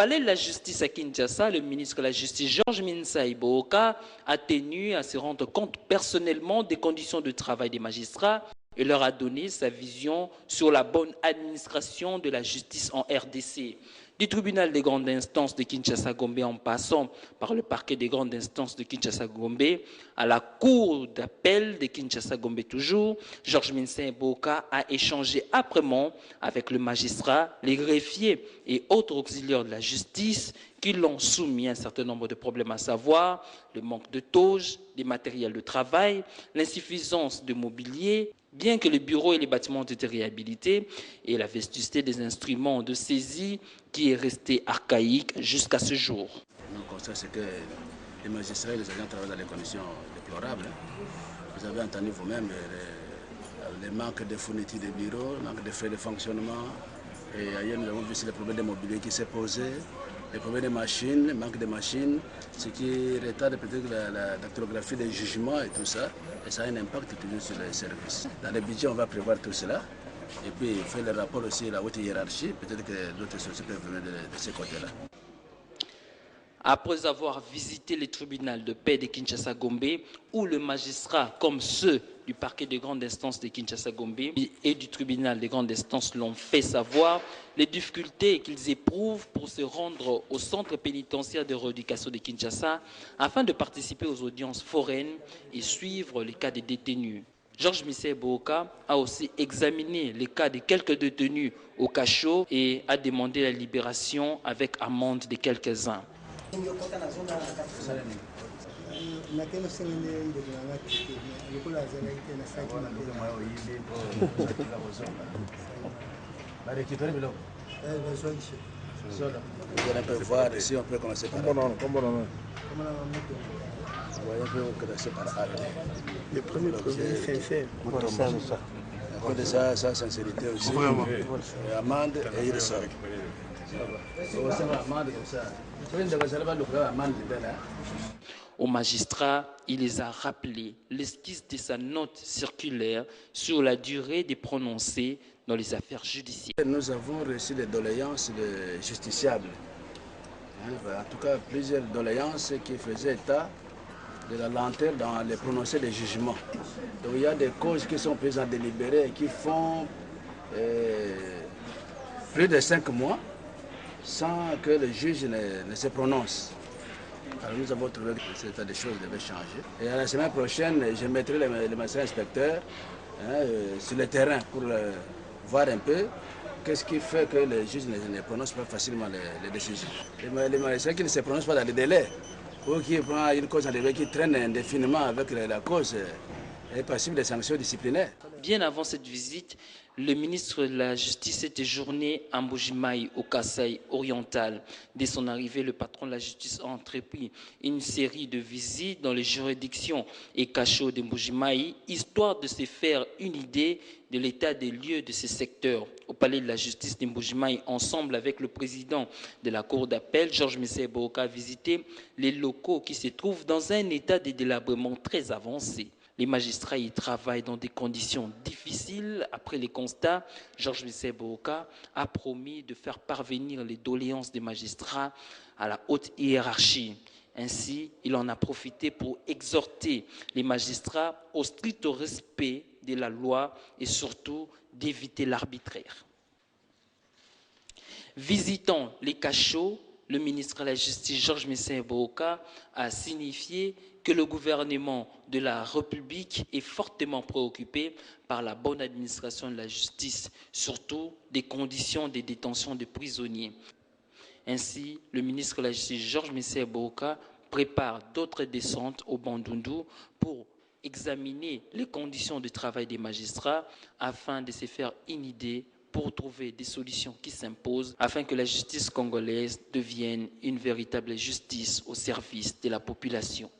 palais de la justice à Kinshasa, le ministre de la Justice, Georges Minsai Bohoka, a tenu à se rendre compte personnellement des conditions de travail des magistrats et leur a donné sa vision sur la bonne administration de la justice en RDC. Du tribunal des grandes instances de Kinshasa-Gombe en passant par le parquet des grandes instances de Kinshasa-Gombe à la cour d'appel de Kinshasa-Gombe toujours, Georges Minsai Bohoka a échangé âprement avec le magistrat, les greffiers et autres auxiliaires de la justice qui l'ont soumis à un certain nombre de problèmes, à savoir le manque de toges, des matériels de travail, l'insuffisance de mobilier, bien que les bureaux et les bâtiments ont été réhabilités, et la vétusté des instruments de saisie qui est restée archaïque jusqu'à ce jour. Mon constat, c'est que les magistrats et les agents travaillent dans des conditions déplorables. Vous avez entendu vous-même les manques de fourniture des bureaux, le manque de frais de fonctionnement. Et ailleurs, nous avons vu aussi le problème de mobilier qui s'est posé, les problèmes de machines, le manque de machines, ce qui retarde peut-être la dactylographie des jugements et tout ça. Et ça a un impact toujours sur les services. Dans le budget, on va prévoir tout cela. Et puis, faire le rapport aussi à la haute hiérarchie. Peut-être que d'autres sociétés peuvent venir de ce côté-là. Après avoir visité le tribunal de paix de Kinshasa-Gombe, où le magistrat, comme ceux du parquet de grande instance de Kinshasa-Gombe et du tribunal de grande instance l'ont fait savoir, les difficultés qu'ils éprouvent pour se rendre au centre pénitentiaire de rééducation de Kinshasa afin de participer aux audiences foraines et suivre les cas des détenus. Georges Minsai Bohoka a aussi examiné les cas de quelques détenus au cachot et a demandé la libération avec amende de quelques-uns. Vous allez un peu voir ici, on peut commencer par le premier fait. Après de ça, sincérité aussi. Amende et il ressort. Au magistrat, il les a rappelés l'esquisse de sa note circulaire sur la durée des prononcés dans les affaires judiciaires. Nous avons reçu des doléances de justiciables. En tout cas, plusieurs doléances qui faisaient état de la lenteur dans les prononcés des jugements. Donc il y a des causes qui sont prises en délibéré et qui font plus de 5 mois sans que le juge ne se prononce. Alors nous avons trouvé que cet état des choses devait changer. Et la semaine prochaine, je mettrai les magistrats inspecteurs sur le terrain pour voir un peu qu'est-ce qui fait que le juge ne prononce pas facilement les décisions. Les magistrats qui ne se prononcent pas dans les délais, ou qui prend une cause en délai qui traîne indéfiniment avec la cause, est passible de sanctions disciplinaires. Bien avant cette visite, le ministre de la Justice était journé à Mbuji-Mayi, au Kasaï oriental. Dès son arrivée, le patron de la justice a entrepris une série de visites dans les juridictions et cachots de Mbuji-Mayi, histoire de se faire une idée de l'état des lieux de ces secteurs. Au palais de la justice de Mbuji-Mayi, ensemble avec le président de la cour d'appel, Georges Minsai Bohoka, a visité les locaux qui se trouvent dans un état de délabrement très avancé. Les magistrats y travaillent dans des conditions difficiles. Après les constats, Georges Minsai Bohoka a promis de faire parvenir les doléances des magistrats à la haute hiérarchie. Ainsi, il en a profité pour exhorter les magistrats au strict respect de la loi et surtout d'éviter l'arbitraire. Visitant les cachots, le ministre de la Justice, Georges Minsai Bohoka, a signifié que le gouvernement de la République est fortement préoccupé par la bonne administration de la justice, surtout des conditions de détention des prisonniers. Ainsi, le ministre de la Justice, Georges Minsai Bohoka, prépare d'autres descentes au Bandundu pour examiner les conditions de travail des magistrats afin de se faire une idée pour trouver des solutions qui s'imposent afin que la justice congolaise devienne une véritable justice au service de la population.